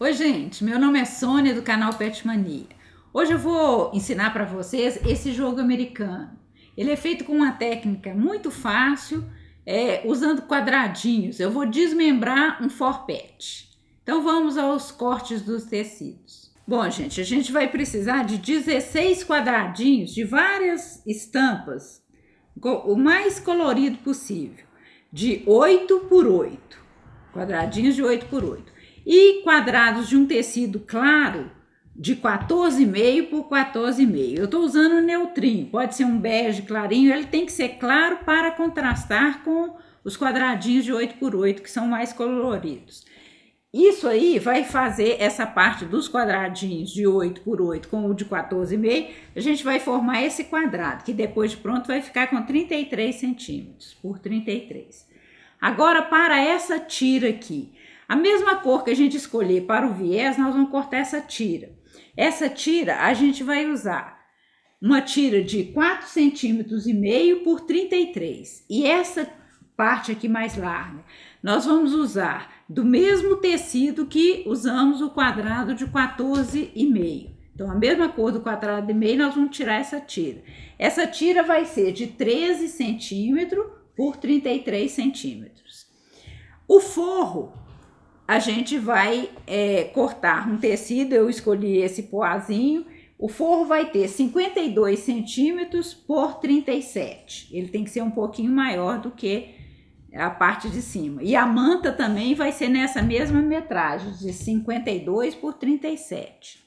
Oi gente, meu nome é Sônia do canal Pet Mania. Hoje eu vou ensinar para vocês esse jogo americano. Ele é feito com uma técnica muito fácil, usando quadradinhos. Eu vou desmembrar um forpet. Então vamos aos cortes dos tecidos. Bom gente, a gente vai precisar de 16 quadradinhos de várias estampas, o mais colorido possível, de 8 por 8, quadradinhos de 8 por 8. E quadrados de um tecido claro de 14,5 por 14,5. Eu estou usando neutrinho, pode ser um bege clarinho, ele tem que ser claro para contrastar com os quadradinhos de 8 por 8, que são mais coloridos. Isso aí vai fazer essa parte dos quadradinhos de 8 por 8 com o de 14,5, a gente vai formar esse quadrado, que depois de pronto vai ficar com 33 centímetros por 33. Agora, para essa tira aqui, a mesma cor que a gente escolher para o viés, nós vamos cortar essa tira. Essa tira a gente vai usar uma tira de 4,5 centímetros por 33. E essa parte aqui mais larga, nós vamos usar do mesmo tecido que usamos o quadrado de 14,5. Então, a mesma cor do quadrado e meio, nós vamos tirar essa tira. Essa tira vai ser de 13 centímetros por 33 centímetros. O forro, a gente vai cortar um tecido, eu escolhi esse poazinho. O forro vai ter 52 centímetros por 37. Ele tem que ser um pouquinho maior do que a parte de cima. E a manta também vai ser nessa mesma metragem, de 52 por 37.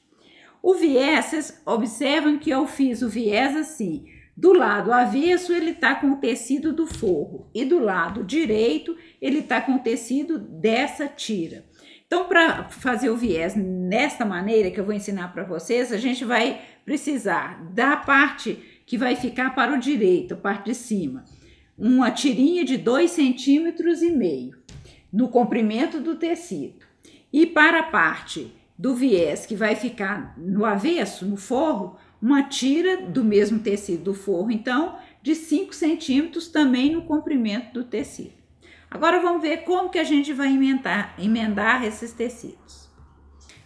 O viés, vocês observam que eu fiz o viés assim. Do lado avesso ele está com o tecido do forro e do lado direito ele está com o tecido dessa tira. Então, para fazer o viés nesta maneira que eu vou ensinar para vocês, a gente vai precisar da parte que vai ficar para o direito, a parte de cima, uma tirinha de 2,5 centímetros no comprimento do tecido. E para a parte do viés que vai ficar no avesso, no forro, uma tira do mesmo tecido do forro, então, de 5 centímetros também no comprimento do tecido. Agora vamos ver como que a gente vai emendar esses tecidos.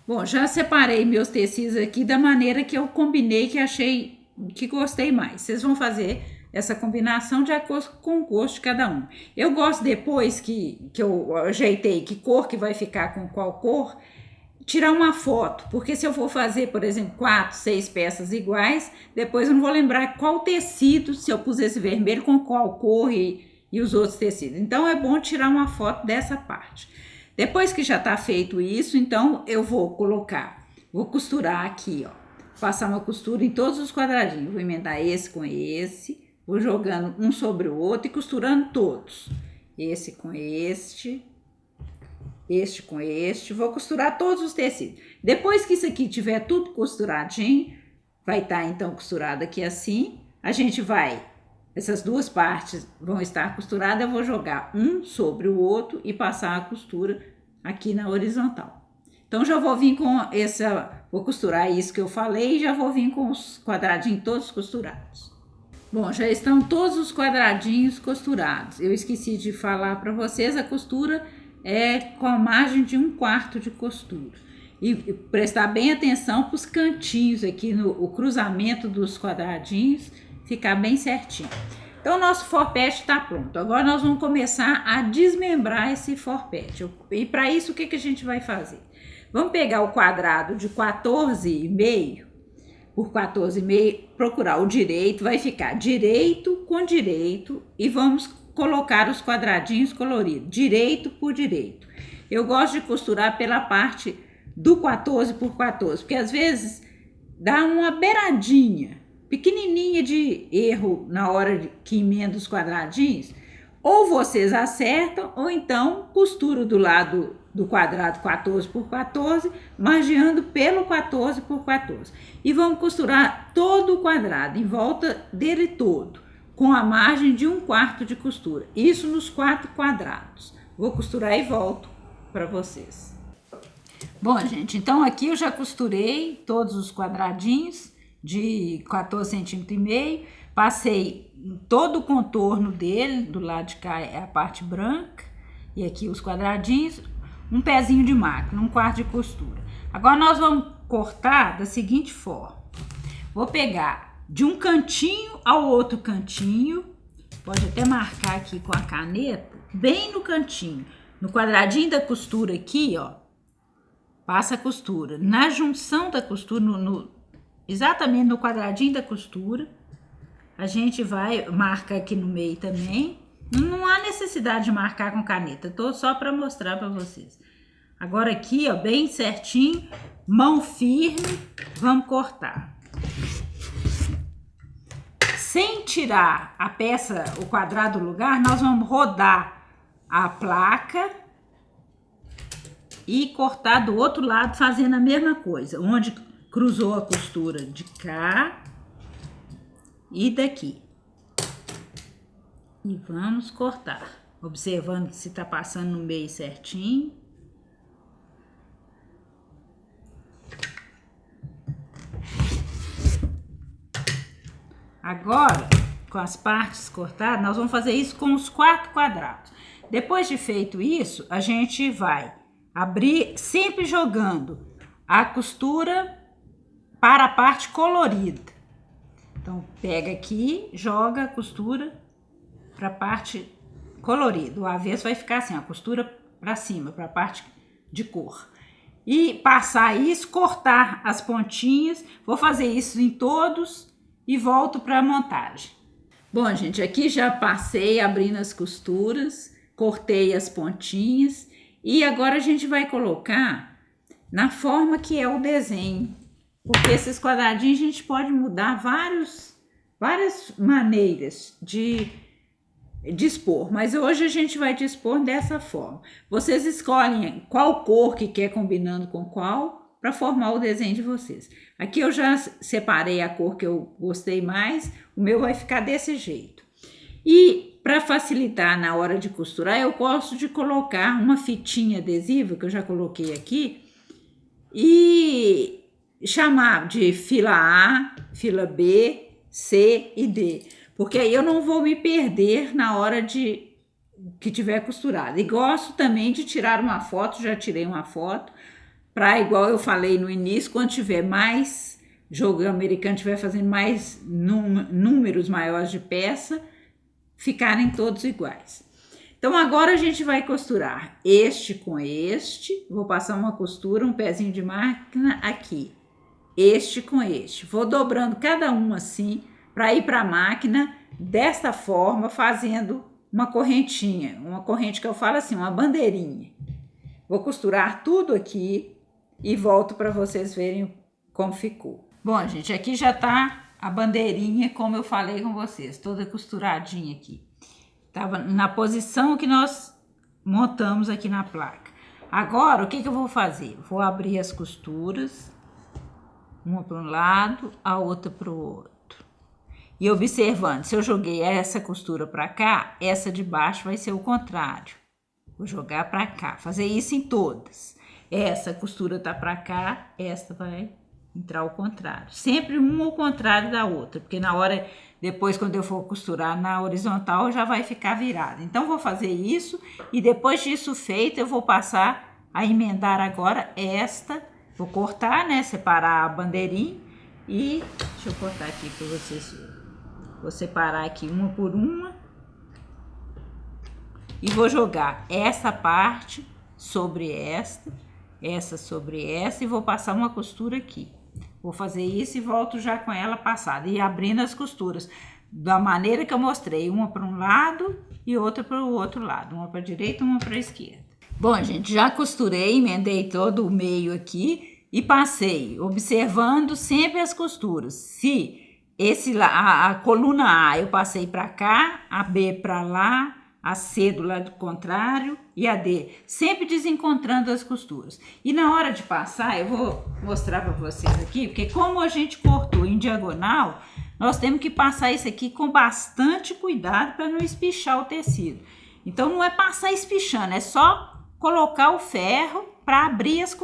Bom, já separei meus tecidos aqui da maneira que eu combinei, que achei que gostei mais. Vocês vão fazer essa combinação de acordo com o gosto de cada um. Eu gosto depois que eu ajeitei que cor que vai ficar com qual cor, tirar uma foto, porque se eu for fazer, por exemplo, 4, 6 peças iguais, depois eu não vou lembrar qual tecido, se eu pusesse vermelho com qual cor e os outros tecidos. Então é bom tirar uma foto dessa parte. Depois que já está feito isso, então eu vou costurar aqui, ó, passar uma costura em todos os quadradinhos. Vou emendar esse com esse, vou jogando um sobre o outro e costurando todos. Esse com este com este, vou costurar todos os tecidos. Depois que isso aqui tiver tudo costuradinho, vai estar então costurado aqui assim, essas duas partes vão estar costuradas, eu vou jogar um sobre o outro e passar a costura aqui na horizontal. Então já vou vir com vou costurar isso que eu falei e já vou vir com os quadradinhos todos costurados. Bom, já estão todos os quadradinhos costurados. Eu esqueci de falar para vocês, a costura é com a margem de 1/4 de costura. E prestar bem atenção para os cantinhos aqui, o cruzamento dos quadradinhos, ficar bem certinho. Então, o nosso forpet está pronto. Agora, nós vamos começar a desmembrar esse forpet. E para isso, o que a gente vai fazer? Vamos pegar o quadrado de 14,5 por 14,5, procurar o direito, vai ficar direito com direito e vamos colocar os quadradinhos coloridos, direito por direito. Eu gosto de costurar pela parte do 14 por 14, porque às vezes dá uma beiradinha pequenininha de erro na hora que emenda os quadradinhos. Ou vocês acertam, ou então costuro do lado do quadrado 14 por 14, margeando pelo 14 por 14. E vamos costurar todo o quadrado, em volta dele todo, com a margem de 1/4 de costura. Isso nos 4 quadrados. Vou costurar e volto para vocês. Bom, gente, então aqui eu já costurei todos os quadradinhos de 14,5 centímetros, passei todo o contorno dele, do lado de cá é a parte branca, e aqui os quadradinhos, um pezinho de máquina, 1/4 de costura. Agora nós vamos cortar da seguinte forma. Vou pegar de um cantinho ao outro cantinho, pode até marcar aqui com a caneta, bem no cantinho, no quadradinho da costura aqui, ó, passa a costura. Na junção da costura, exatamente no quadradinho da costura, a gente vai marcar aqui no meio também. Não há necessidade de marcar com caneta, tô só para mostrar para vocês. Agora aqui, ó, bem certinho, mão firme, vamos cortar. Sem tirar a peça, o quadrado do lugar, nós vamos rodar a placa e cortar do outro lado fazendo a mesma coisa, onde cruzou a costura de cá e daqui. E vamos cortar, observando se tá passando no meio certinho. Agora, com as partes cortadas, nós vamos fazer isso com os 4 quadrados. Depois de feito isso, a gente vai abrir, sempre jogando a costura para a parte colorida. Então, pega aqui, joga a costura para a parte colorida. O avesso vai ficar assim, a costura para cima, para a parte de cor. E passar isso, cortar as pontinhas. Vou fazer isso em todos e volto para a montagem. Bom, gente, aqui já passei abrindo as costuras, cortei as pontinhas e agora a gente vai colocar na forma que é o desenho, porque esses quadradinhos a gente pode mudar várias maneiras de dispor, mas hoje a gente vai dispor dessa forma. Vocês escolhem qual cor que quer combinando com qual para formar o desenho de vocês. Aqui eu já separei a cor que eu gostei mais, o meu vai ficar desse jeito. E para facilitar na hora de costurar, eu gosto de colocar uma fitinha adesiva, que eu já coloquei aqui, e chamar de fila A, fila B, C e D, porque aí eu não vou me perder na hora de que tiver costurado. E gosto também de tirar uma foto, já tirei uma foto, para, igual eu falei no início, quando tiver mais jogo americano, tiver fazendo mais números maiores de peça, ficarem todos iguais. Então agora a gente vai costurar este com este, vou passar uma costura, um pezinho de máquina aqui, este com este, vou dobrando cada um assim, para ir para a máquina, desta forma, fazendo uma correntinha, uma corrente que eu falo assim, uma bandeirinha. Vou costurar tudo aqui e volto para vocês verem como ficou. Bom, gente, aqui já tá a bandeirinha, como eu falei com vocês, toda costuradinha aqui. Tava na posição que nós montamos aqui na placa. Agora, o que eu vou fazer? Vou abrir as costuras, uma para um lado, a outra para o outro. E observando, se eu joguei essa costura para cá, essa de baixo vai ser o contrário. Vou jogar para cá, fazer isso em todas. Essa costura tá para cá, essa vai entrar ao contrário. Sempre uma ao contrário da outra, porque na hora, depois quando eu for costurar na horizontal, já vai ficar virada. Então, vou fazer isso e depois disso feito, eu vou passar a emendar agora esta. Vou cortar, né, separar a bandeirinha e deixa eu cortar aqui para vocês verem. Vou separar aqui uma por uma e vou jogar essa parte sobre esta sobre essa e vou passar uma costura aqui. Vou fazer isso e volto já com ela passada e abrindo as costuras da maneira que eu mostrei, uma para um lado e outra para o outro lado, uma para a direita e uma para a esquerda. Bom, gente, já costurei, emendei todo o meio aqui e passei, observando sempre as costuras. Se a coluna A eu passei para cá, a B para lá, a C do lado contrário e a D, sempre desencontrando as costuras. E na hora de passar, eu vou mostrar para vocês aqui, porque como a gente cortou em diagonal, nós temos que passar isso aqui com bastante cuidado para não espichar o tecido. Então não é passar espichando, é só colocar o ferro para abrir as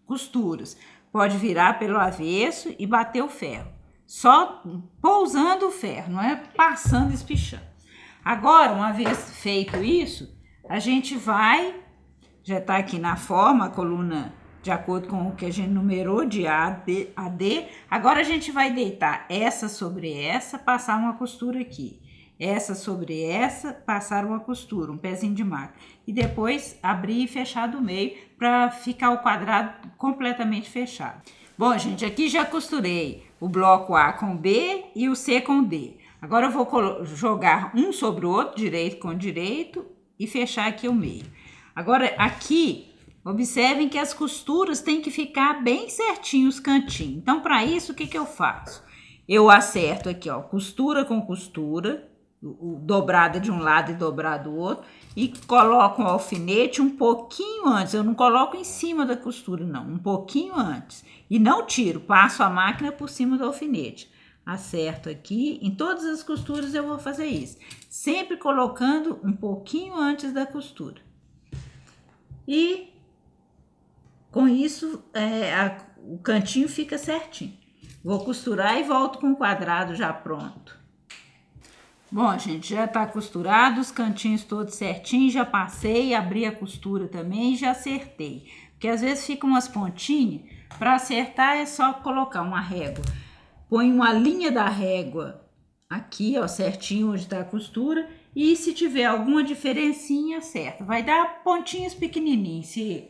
costuras. Pode virar pelo avesso e bater o ferro. Só pousando o ferro, não é passando espichando. Agora, uma vez feito isso, a gente vai, já tá aqui na forma, a coluna de acordo com o que a gente numerou de A a D. Agora a gente vai deitar essa sobre essa, passar uma costura aqui. Essa sobre essa, passar uma costura, um pezinho de máquina. E depois abrir e fechar do meio para ficar o quadrado completamente fechado. Bom, gente, aqui já costurei o bloco A com B e o C com D. Agora eu vou jogar um sobre o outro, direito com direito, e fechar aqui o meio. Agora aqui, observem que as costuras têm que ficar bem certinho os cantinhos. Então, para isso, o que que eu faço? Eu acerto aqui, ó, costura com costura, dobrada de um lado e dobrada do outro, e coloco um alfinete um pouquinho antes. Eu não coloco em cima da costura, não, um pouquinho antes. E não tiro, passo a máquina por cima do alfinete. Acerto aqui, em todas as costuras eu vou fazer isso, sempre colocando um pouquinho antes da costura. E com isso o cantinho fica certinho. Vou costurar e volto com o quadrado já pronto. Bom, gente, já tá costurado, os cantinhos todos certinhos, já passei, abri a costura também e já acertei. Porque às vezes ficam umas pontinhas, para acertar é só colocar uma régua. Põe uma linha da régua aqui, ó, certinho onde tá a costura, e se tiver alguma diferencinha, acerta. Vai dar pontinhos pequenininhos se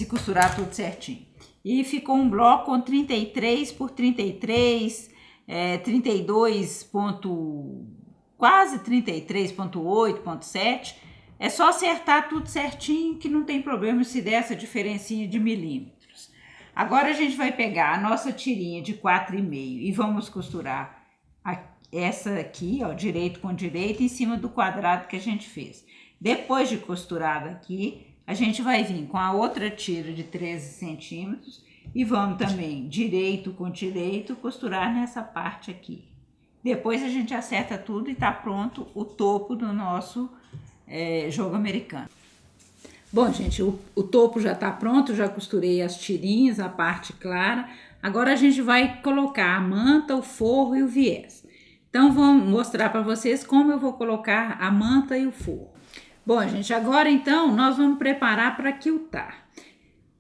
costurar tudo certinho. E ficou um bloco com 33 por 33, 32 quase 33,8,7. É só acertar tudo certinho que não tem problema se der essa diferencinha de milímetros. Agora a gente vai pegar a nossa tirinha de 4,5 e vamos costurar essa aqui, ó, direito com direito, em cima do quadrado que a gente fez. Depois de costurada aqui, a gente vai vir com a outra tira de 13 centímetros e vamos também direito com direito costurar nessa parte aqui. Depois a gente acerta tudo e tá pronto o topo do nosso jogo americano. Bom, gente, o topo já tá pronto, já costurei as tirinhas, a parte clara. Agora a gente vai colocar a manta, o forro e o viés. Então, vou mostrar para vocês como eu vou colocar a manta e o forro. Bom, gente, agora então nós vamos preparar para quiltar.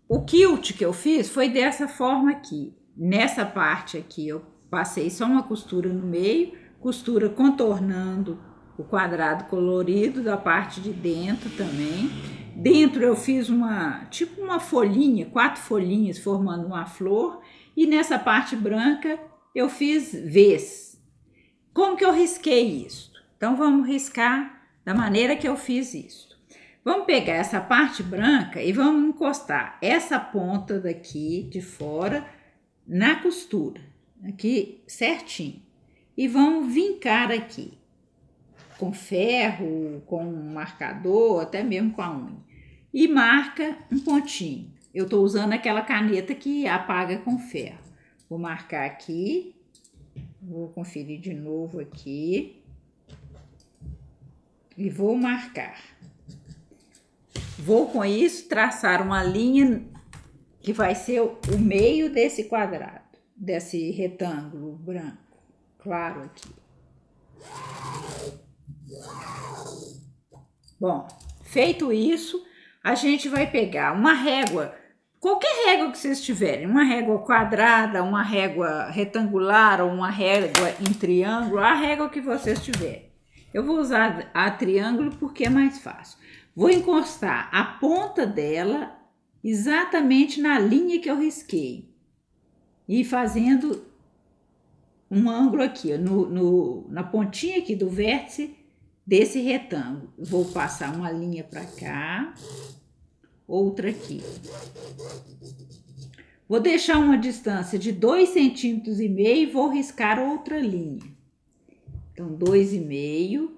O quilt que eu fiz foi dessa forma aqui. Nessa parte aqui eu passei só uma costura no meio, costura contornando o quadrado colorido da parte de dentro também. Dentro eu fiz tipo uma folhinha, 4 folhinhas formando uma flor, e nessa parte branca eu fiz V's. Como que eu risquei isso? Então vamos riscar da maneira que eu fiz isso. Vamos pegar essa parte branca e vamos encostar essa ponta daqui de fora na costura, aqui certinho. E vamos vincar aqui, com ferro, com um marcador, até mesmo com a unha. E marca um pontinho. Eu tô usando aquela caneta que apaga com ferro. Vou marcar aqui, vou conferir de novo aqui. E vou marcar. Vou com isso traçar uma linha que vai ser o meio desse quadrado, desse retângulo branco, claro aqui. Bom, feito isso, a gente vai pegar uma régua, qualquer régua que vocês tiverem, uma régua quadrada, uma régua retangular ou uma régua em triângulo, a régua que vocês tiverem. Eu vou usar a triângulo porque é mais fácil. Vou encostar a ponta dela exatamente na linha que eu risquei e fazendo um ângulo aqui, na pontinha aqui do vértice desse retângulo. Vou passar uma linha para cá, outra aqui. Vou deixar uma distância de 2,5 centímetros e vou riscar outra linha. Então, 2,5,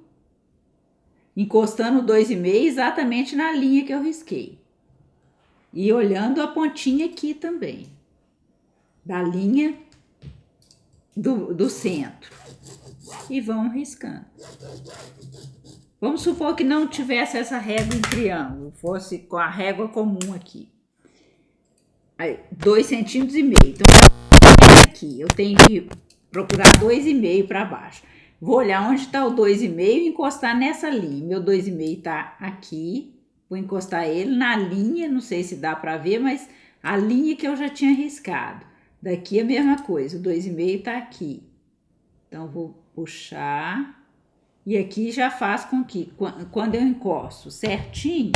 encostando 2,5 exatamente na linha que eu risquei. E olhando a pontinha aqui também, da linha do centro. E vão riscando. Vamos supor que não tivesse essa régua em triângulo, fosse com a régua comum aqui. Aí, 2,5 centímetros. Então, aqui eu tenho que procurar 2,5 para baixo. Vou olhar onde está o 2,5 e encostar nessa linha. Meu 2,5 está aqui. Vou encostar ele na linha, não sei se dá para ver, mas a linha que eu já tinha riscado. Daqui a mesma coisa, o 2,5 tá aqui. Então, vou puxar. E aqui já faz com que, quando eu encosto certinho,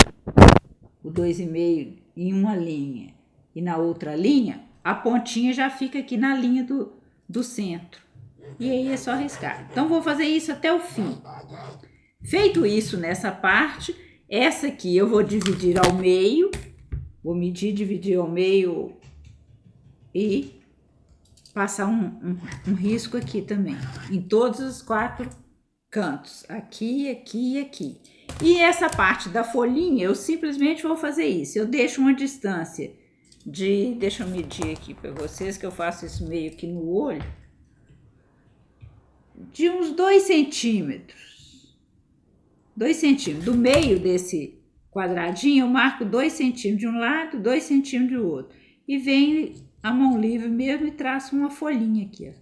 o 2,5 em uma linha e na outra linha, a pontinha já fica aqui na linha do centro. E aí é só riscar. Então, vou fazer isso até o fim. Feito isso nessa parte, essa aqui eu vou dividir ao meio. Vou medir, dividir ao meio e passar um risco aqui também. Em todos os 4 cantos. Aqui, aqui e aqui. E essa parte da folhinha, eu simplesmente vou fazer isso. Eu deixo uma distância de... Deixa eu medir aqui para vocês, que eu faço isso meio que no olho. De uns 2 centímetros. 2 centímetros. Do meio desse quadradinho, eu marco 2 centímetros de um lado, 2 centímetros do outro. E venho a mão livre mesmo e traço uma folhinha aqui, ó.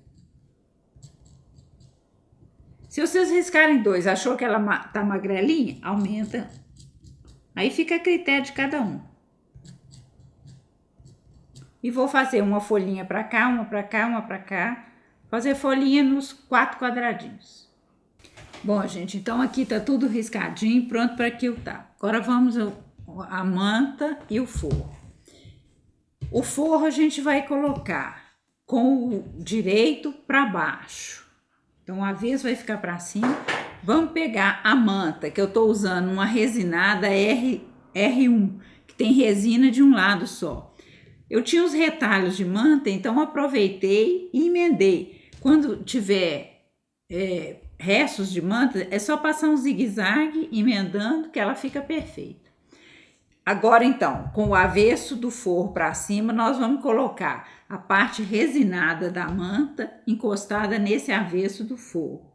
Se vocês riscarem 2, achou que ela tá magrelinha, aumenta. Aí fica a critério de cada um. E vou fazer uma folhinha para cá, uma para cá, uma para cá. Fazer folhinha nos 4 quadradinhos. Bom, gente, então aqui tá tudo riscadinho, pronto para quiltar. Agora vamos a manta e o forro. O forro a gente vai colocar com o direito para baixo. Então, o avesso vai ficar para cima. Vamos pegar a manta, que eu tô usando uma resinada R1, que tem resina de um lado só. Eu tinha os retalhos de manta, então aproveitei e emendei. Quando tiver restos de manta, é só passar um zigue-zague emendando que ela fica perfeita. Agora então, com o avesso do forro para cima, nós vamos colocar a parte resinada da manta encostada nesse avesso do forro.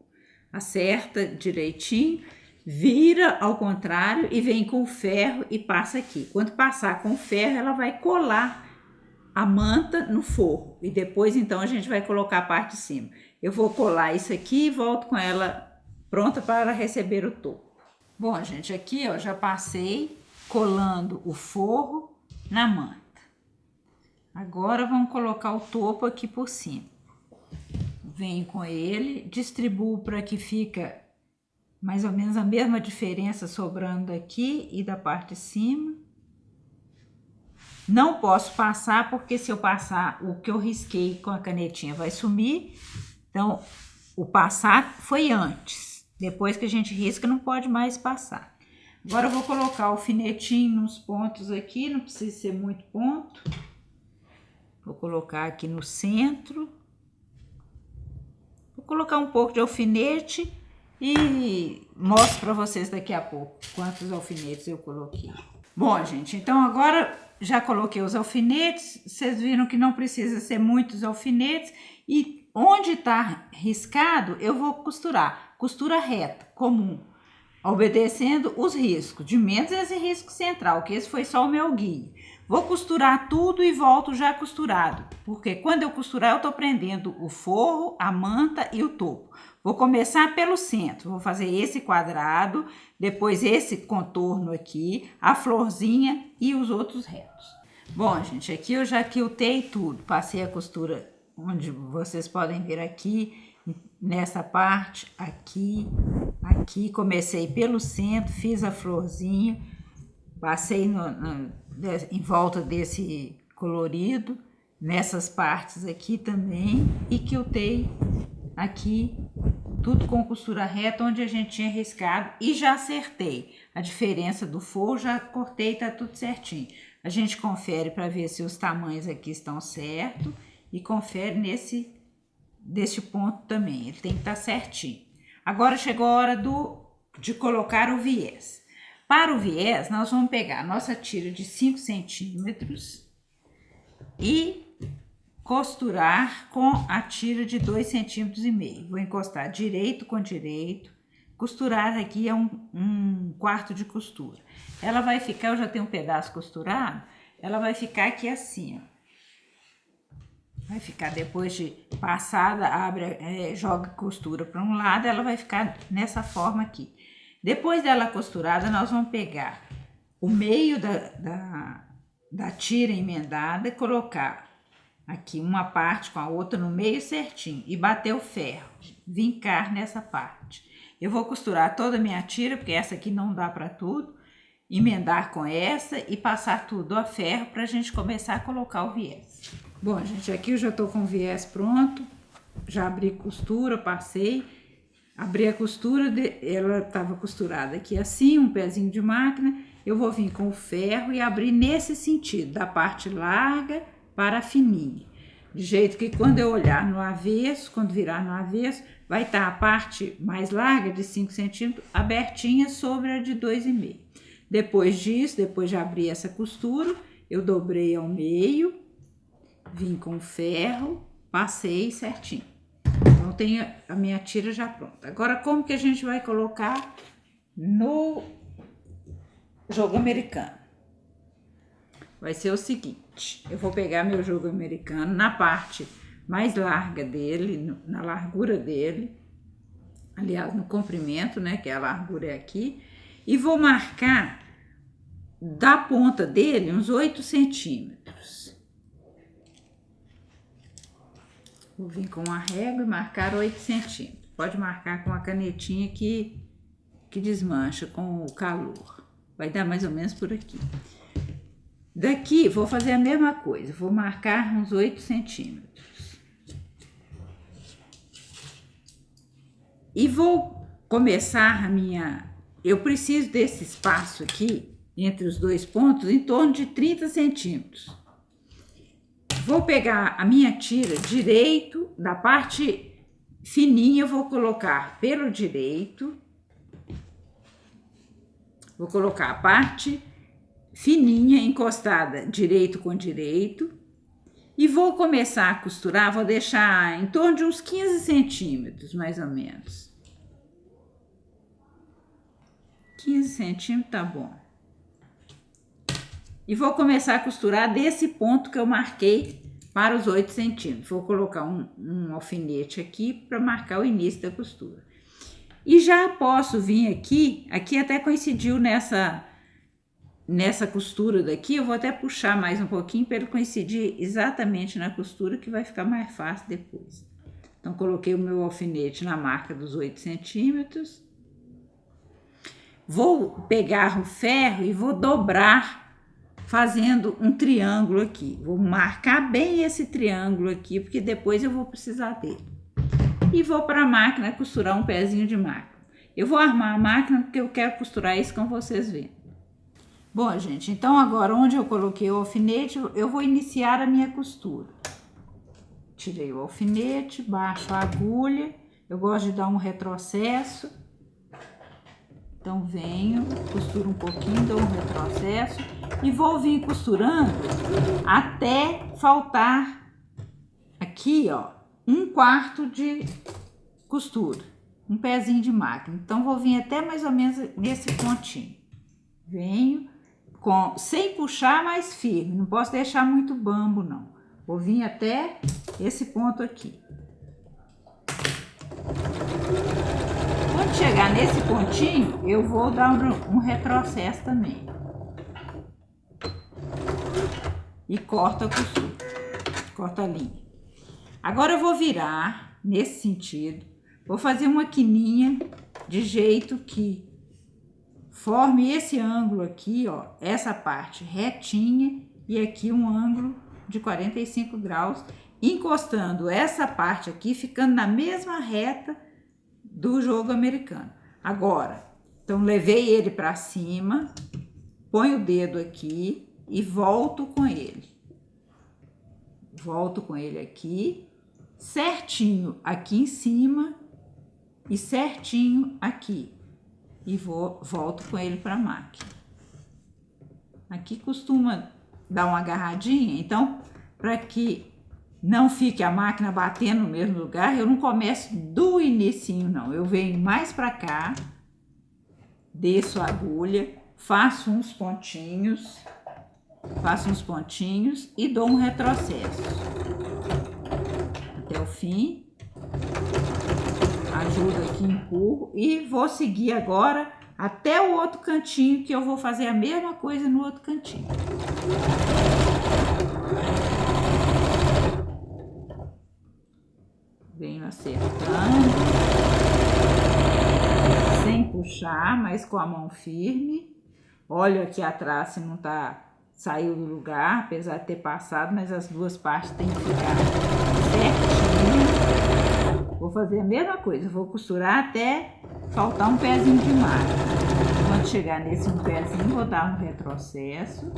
Acerta direitinho, vira ao contrário e vem com o ferro e passa aqui. Quando passar com o ferro, ela vai colar a manta no forro. E depois, então, a gente vai colocar a parte de cima. Eu vou colar isso aqui e volto com ela pronta para receber o topo. Bom, gente, aqui ó, já passei colando o forro na manta. Agora vamos colocar o topo aqui por cima. Venho com ele, distribuo para que fica mais ou menos a mesma diferença sobrando daqui e da parte de cima. Não posso passar, porque se eu passar o que eu risquei com a canetinha vai sumir. Então, o passar foi antes. Depois que a gente risca, não pode mais passar. Agora eu vou colocar o alfinetinho nos pontos aqui, não precisa ser muito ponto. Vou colocar aqui no centro. Vou colocar um pouco de alfinete e mostro para vocês daqui a pouco quantos alfinetes eu coloquei. Bom, gente, então agora já coloquei os alfinetes. Vocês viram que não precisa ser muitos alfinetes. E onde está riscado, eu vou costurar. Costura reta, comum. Obedecendo os riscos, de menos esse risco central, que esse foi só o meu guia. Vou costurar tudo e volto já costurado, porque quando eu costurar eu tô prendendo o forro, a manta e o topo. Vou começar pelo centro, vou fazer esse quadrado, depois esse contorno aqui, a florzinha e os outros retos. Bom, gente, aqui eu já quiltei tudo, passei a costura onde vocês podem ver aqui, nessa parte, aqui, aqui, comecei pelo centro, fiz a florzinha, passei em volta desse colorido, nessas partes aqui também, e quiltei aqui, tudo com costura reta, onde a gente tinha riscado, e já acertei a diferença do forro, já cortei, tá tudo certinho. A gente confere para ver se os tamanhos aqui estão certos, e confere deste ponto também, ele tem que estar certinho. Agora chegou a hora de colocar o viés. Para o viés, nós vamos pegar a nossa tira de 5 centímetros e costurar com a tira de 2,5 centímetros. Vou encostar direito com direito, costurar aqui é um quarto de costura. Ela vai ficar, eu já tenho um pedaço costurado, ela vai ficar aqui assim, ó. Vai ficar depois de passada, abre, joga costura para um lado, ela vai ficar nessa forma aqui. Depois dela costurada, nós vamos pegar o meio da tira emendada, colocar aqui uma parte com a outra no meio certinho e bater o ferro, vincar nessa parte. Eu vou costurar toda a minha tira, porque essa aqui não dá para tudo, emendar com essa e passar tudo a ferro para a gente começar a colocar o viés. Bom, gente, aqui eu já tô com o viés pronto, já abri costura, passei, abri a costura, ela estava costurada aqui assim, um pezinho de máquina, eu vou vir com o ferro e abrir nesse sentido, da parte larga para a fininha, de jeito que quando eu olhar no avesso, quando virar no avesso, vai estar a parte mais larga de 5 centímetros abertinha sobre a de 2,5. Depois disso, depois de abrir essa costura, eu dobrei ao meio, vim com o ferro, passei certinho. Então, tenho a minha tira já pronta. Agora, como que a gente vai colocar no jogo americano? Vai ser o seguinte, eu vou pegar meu jogo americano na parte mais larga dele, na largura dele, aliás, no comprimento, né, que a largura é aqui, e vou marcar da ponta dele uns 8 centímetros. Vou vir com uma régua e marcar 8 centímetros. Pode marcar com a canetinha que desmancha com o calor. Vai dar mais ou menos por aqui. Daqui, vou fazer a mesma coisa. Vou marcar uns 8 centímetros. E vou começar a minha... Eu preciso desse espaço aqui, entre os dois pontos, em torno de 30 centímetros. Vou pegar a minha tira direito, da parte fininha, eu vou colocar pelo direito. Vou colocar a parte fininha encostada direito com direito. E vou começar a costurar, vou deixar em torno de uns 15 centímetros, mais ou menos. 15 centímetros tá bom. E vou começar a costurar desse ponto que eu marquei para os 8 centímetros. Vou colocar um alfinete aqui para marcar o início da costura. E já posso vir aqui até coincidiu nessa costura daqui, eu vou até puxar mais um pouquinho para ele coincidir exatamente na costura, que vai ficar mais fácil depois. Então, coloquei o meu alfinete na marca dos 8 centímetros. Vou pegar o ferro e vou dobrar, fazendo um triângulo aqui. Vou marcar bem esse triângulo aqui, porque depois eu vou precisar dele. E vou para a máquina costurar um pezinho de máquina. Eu vou armar a máquina porque eu quero costurar isso com vocês verem. Bom, gente, então agora onde eu coloquei o alfinete, eu vou iniciar a minha costura. Tirei o alfinete, baixo a agulha, eu gosto de dar um retrocesso. Então, venho, costuro um pouquinho, dou um retrocesso e vou vir costurando até faltar aqui, ó, 1/4 de costura, um pezinho de máquina. Então, vou vir até mais ou menos nesse pontinho. Venho sem puxar, mais firme, não posso deixar muito bambo, não. Vou vir até esse ponto aqui. Quando chegar nesse pontinho, eu vou dar um retrocesso também. E corto a costura, corto a linha. Agora eu vou virar nesse sentido, vou fazer uma quininha de jeito que forme esse ângulo aqui, ó, essa parte retinha e aqui um ângulo de 45 graus, encostando essa parte aqui, ficando na mesma reta do jogo americano. Agora, então levei ele para cima, ponho o dedo aqui e volto com ele. Volto com ele aqui, certinho aqui em cima e certinho aqui. E volto com ele para a máquina. Aqui costuma dar uma agarradinha, então, para que não fique a máquina batendo no mesmo lugar, eu não começo do inicinho, não. Eu venho mais para cá, desço a agulha, faço uns pontinhos e dou um retrocesso até o fim. Ajuda aqui, empurro e vou seguir agora até o outro cantinho, que eu vou fazer a mesma coisa no outro cantinho. indo acertando, sem puxar, mas com a mão firme. Olha aqui atrás se não saiu do lugar, apesar de ter passado, mas as duas partes têm que ficar certinho. Vou fazer a mesma coisa, vou costurar até faltar um pezinho de malha. Quando chegar nesse um pezinho, vou dar um retrocesso.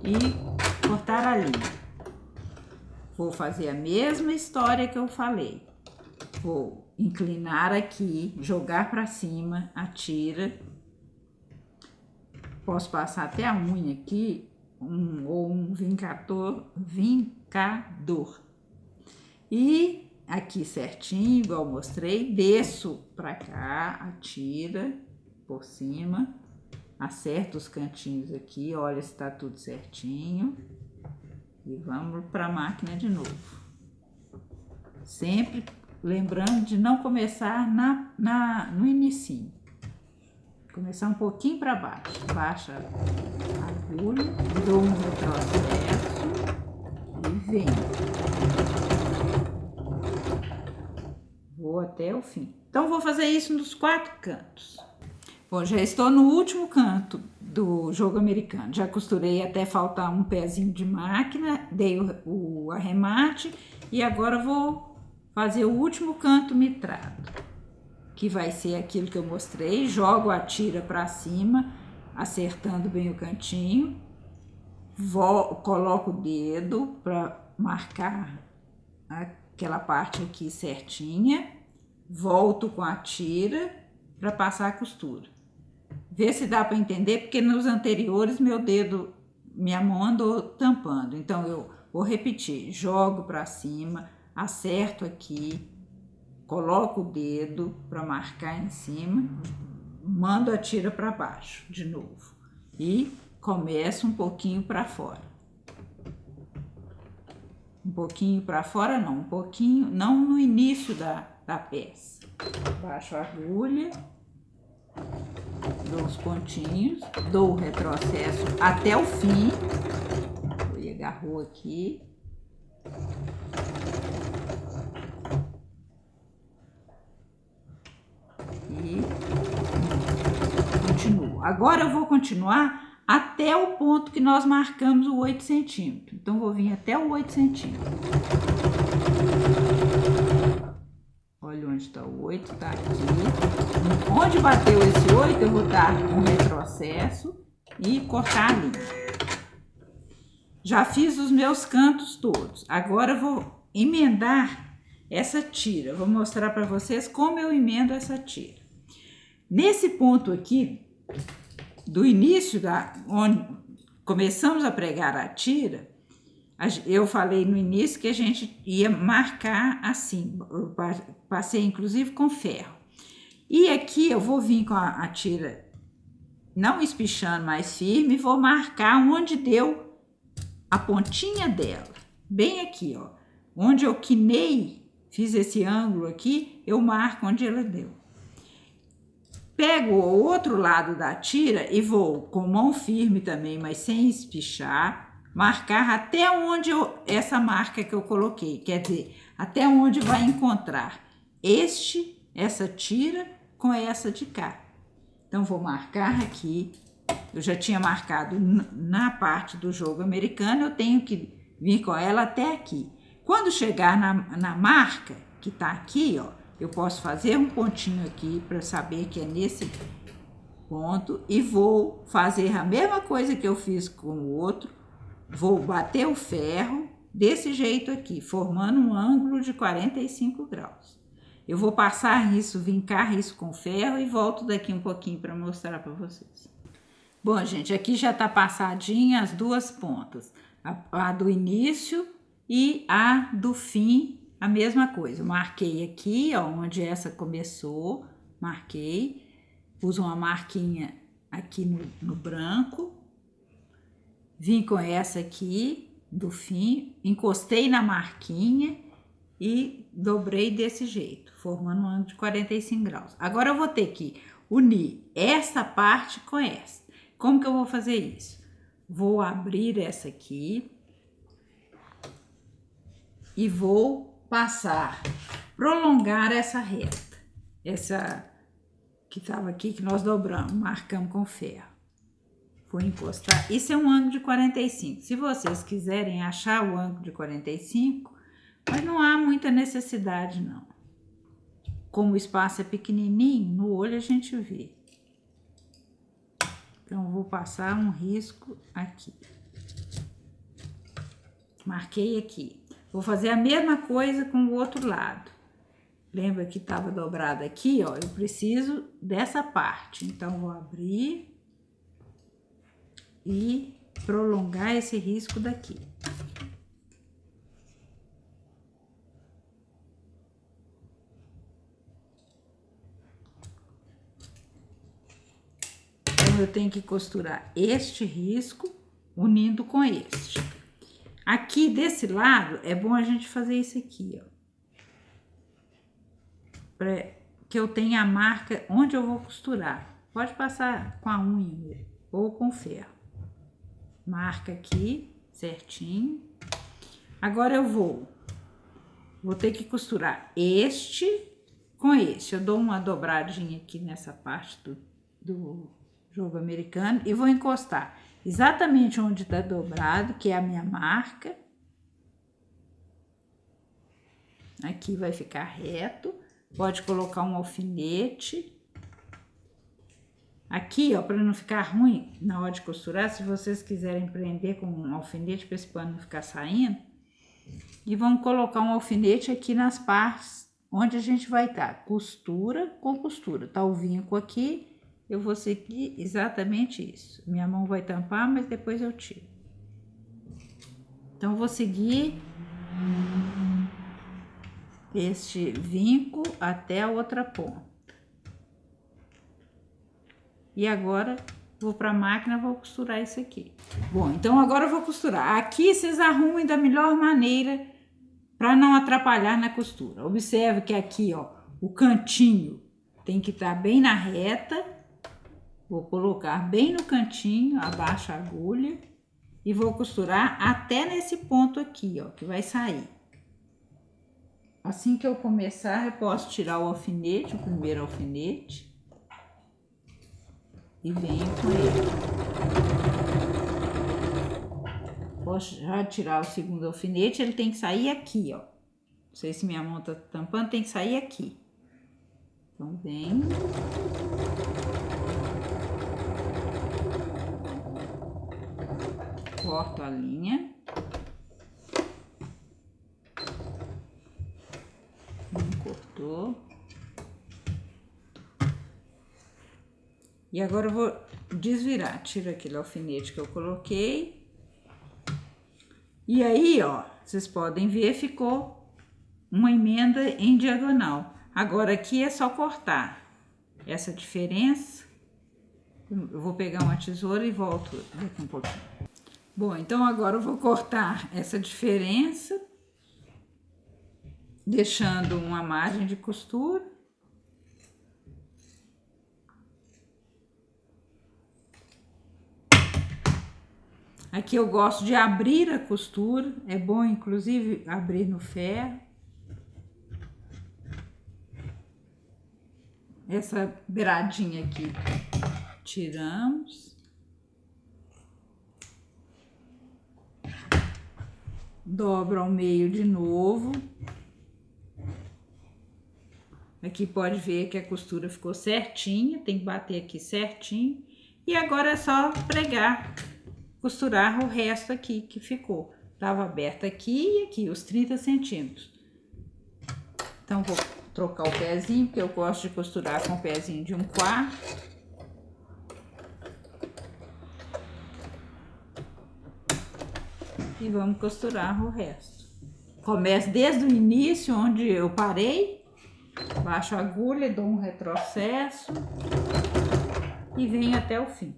E cortar a linha. Vou fazer a mesma história que eu falei. Vou inclinar aqui, jogar para cima a tira. Posso passar até a unha aqui, ou um vincador. E aqui certinho, igual eu mostrei, desço para cá a tira por cima. Acerto os cantinhos aqui, olha se tá tudo certinho. E vamos para a máquina de novo. Sempre lembrando de não começar no inicinho. Começar um pouquinho para baixo. Baixa a agulha, dou um retrocesso e venho. Vou até o fim. Então, vou fazer isso nos 4 cantos. Bom, já estou no último canto do jogo americano. Já costurei até faltar um pezinho de máquina, dei o arremate e agora vou fazer o último canto mitrado, que vai ser aquilo que eu mostrei. Jogo a tira para cima, acertando bem o cantinho, coloco o dedo para marcar aquela parte aqui certinha, volto com a tira para passar a costura. Vê se dá para entender, porque nos anteriores minha mão andou tampando. Então eu vou repetir: jogo para cima, acerto aqui, coloco o dedo para marcar em cima, mando a tira para baixo de novo e começo um pouquinho para fora. Um pouquinho para fora não, um pouquinho, não no início da peça. Baixo a agulha, dou os pontinhos, dou o retrocesso até o fim. Agarrou aqui. E continuo. Agora eu vou continuar até o ponto que nós marcamos o 8 centímetros. Então, vou vir até o 8 centímetros. Olha onde está o 8, tá aqui. Onde bateu esse 8, eu vou dar um retrocesso e cortar a linha. Já fiz os meus cantos todos. Agora eu vou emendar essa tira. Vou mostrar para vocês como eu emendo essa tira. Nesse ponto aqui, do início onde começamos a pregar a tira, eu falei no início que a gente ia marcar assim. Eu passei inclusive com ferro. E aqui eu vou vir com a tira não espichando mais firme, vou marcar onde deu a pontinha dela, bem aqui, ó, onde eu quinei, fiz esse ângulo aqui, eu marco onde ela deu. Pego o outro lado da tira e vou com mão firme também, mas sem espichar, marcar até onde essa marca que eu coloquei, quer dizer, até onde vai encontrar essa tira com essa de cá. Então, vou marcar aqui. Eu já tinha marcado na parte do jogo americano, eu tenho que vir com ela até aqui. Quando chegar na marca, que tá aqui, ó, eu posso fazer um pontinho aqui para saber que é nesse ponto e vou fazer a mesma coisa que eu fiz com o outro. Vou bater o ferro desse jeito aqui, formando um ângulo de 45 graus. Eu vou passar isso, vincar isso com ferro e volto daqui um pouquinho para mostrar para vocês. Bom, gente, aqui já tá passadinha as duas pontas, a do início e a do fim, a mesma coisa. Eu marquei aqui, ó, onde essa começou, marquei, pus uma marquinha aqui no branco, vim com essa aqui do fim, encostei na marquinha e dobrei desse jeito, formando um ângulo de 45 graus. Agora eu vou ter que unir essa parte com essa. Como que eu vou fazer isso? vou abrir essa aqui e vou passar, prolongar essa reta, essa que estava aqui, que nós dobramos, marcamos com ferro. Vou encostar. Isso é um ângulo de 45. Se vocês quiserem achar o ângulo de 45, mas não há muita necessidade, não. Como o espaço é pequenininho, no olho a gente vê. Então, vou passar um risco aqui. Marquei aqui. Vou fazer a mesma coisa com o outro lado. Lembra que estava dobrado aqui, ó? Eu preciso dessa parte. Então, vou abrir e prolongar esse risco daqui. Então, eu tenho que costurar este risco unindo com este. Aqui desse lado, é bom a gente fazer isso aqui, ó. Pra que eu tenha a marca onde eu vou costurar. Pode passar com a unha ou com ferro. Marca aqui certinho. Agora eu vou ter que costurar este com este. Eu dou uma dobradinha aqui nessa parte do jogo americano e vou encostar exatamente onde tá dobrado, que é a minha marca. Aqui vai ficar reto. Pode colocar um alfinete. Aqui, ó, para não ficar ruim na hora de costurar, se vocês quiserem prender com um alfinete para esse pano não ficar saindo, e vamos colocar um alfinete aqui nas partes onde a gente vai estar costura com costura. Tá o vinco aqui, eu vou seguir exatamente isso. Minha mão vai tampar, mas depois eu tiro. Então, vou seguir este vinco até a outra ponta. E agora, vou para a máquina, vou costurar isso aqui. Bom, então agora eu vou costurar. Aqui vocês arrumem da melhor maneira para não atrapalhar na costura. Observe que aqui, ó, o cantinho tem que estar bem na reta. Vou colocar bem no cantinho, abaixo a agulha. E vou costurar até nesse ponto aqui, ó, que vai sair. Assim que eu começar, eu posso tirar o alfinete, o primeiro alfinete. E venho com ele. Posso já tirar o segundo alfinete, ele tem que sair aqui, ó. Não sei se minha mão tá tampando, tem que sair aqui. Então, venho. Corto a linha. Cortou. E agora eu vou desvirar. Tiro aquele alfinete que eu coloquei. E aí, ó, vocês podem ver, ficou uma emenda em diagonal. Agora aqui é só cortar essa diferença. Eu vou pegar uma tesoura e volto daqui um pouquinho. Bom, então agora eu vou cortar essa diferença, deixando uma margem de costura. Aqui eu gosto de abrir a costura, é bom inclusive abrir no ferro. Essa beiradinha aqui, tiramos. Dobro ao meio de novo. Aqui pode ver que a costura ficou certinha, tem que bater aqui certinho. E agora é só pregar, costurar o resto aqui que ficou. Tava aberto aqui e aqui, os 30 centímetros. Então, vou trocar o pezinho, porque eu gosto de costurar com o pezinho de 1/4. E vamos costurar o resto. Começo desde o início, onde eu parei. Baixo a agulha, dou um retrocesso. E venho até o fim.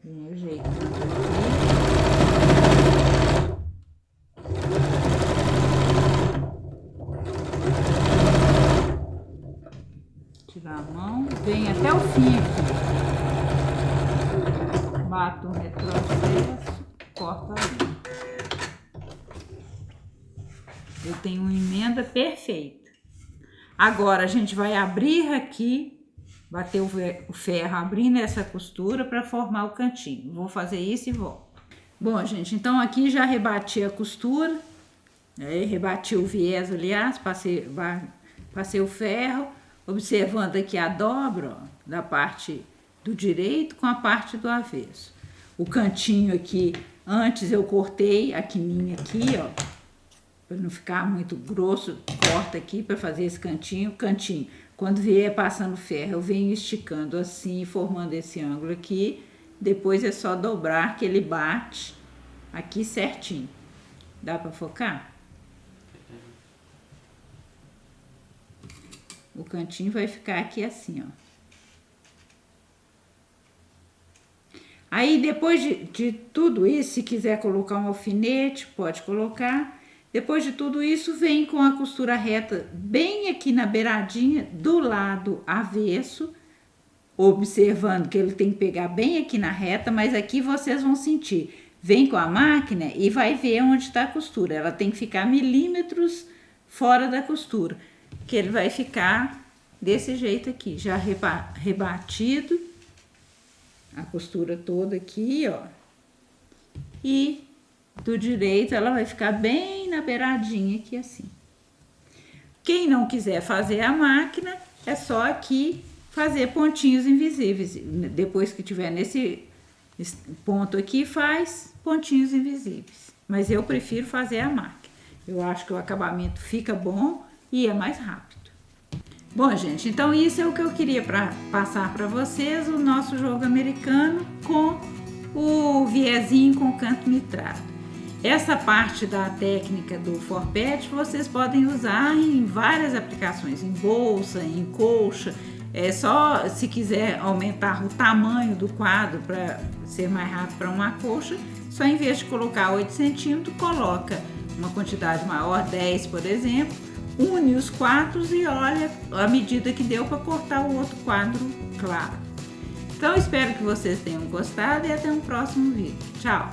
Venho ajeitando aqui. Vem até o fim aqui. Bato um retrocesso, corto ali. Eu tenho uma emenda perfeita. Agora a gente vai abrir aqui, bater o ferro abrindo essa costura para formar o cantinho. Vou fazer isso e volto. Bom, gente, então aqui já rebati a costura, rebati o viés, aliás, passei o ferro, observando aqui a dobra, ó, da parte do direito com a parte do avesso. O cantinho aqui, antes eu cortei a quininha aqui, ó, para não ficar muito grosso, corta aqui para fazer esse cantinho. Quando vier passando ferro, eu venho esticando assim, formando esse ângulo aqui. Depois é só dobrar que ele bate aqui certinho. Dá para focar? O cantinho vai ficar aqui assim, ó. Aí depois de tudo isso, se quiser colocar um alfinete, pode colocar. Depois de tudo isso, vem com a costura reta bem aqui na beiradinha do lado avesso, observando que ele tem que pegar bem aqui na reta, mas aqui vocês vão sentir. Vem com a máquina e vai ver onde está a costura. Ela tem que ficar milímetros fora da costura, que ele vai ficar desse jeito aqui, já rebatido, a costura toda aqui, ó. E do direito ela vai ficar bem na beiradinha aqui assim. Quem não quiser fazer a máquina, é só aqui fazer pontinhos invisíveis. Depois que tiver nesse ponto aqui, faz pontinhos invisíveis. Mas eu prefiro fazer a máquina. Eu acho que o acabamento fica bom e é mais rápido. Bom, gente, então isso é o que eu queria passar para vocês, o nosso jogo americano com o viezinho com o canto mitrado. Essa parte da técnica do forpete vocês podem usar em várias aplicações, em bolsa, em colcha. É só, se quiser aumentar o tamanho do quadro para ser mais rápido para uma colcha, só em vez de colocar 8 centímetros, coloca uma quantidade maior, 10 por exemplo, une os quadros e olha a medida que deu para cortar o outro quadro claro. Então espero que vocês tenham gostado e até um próximo vídeo. Tchau!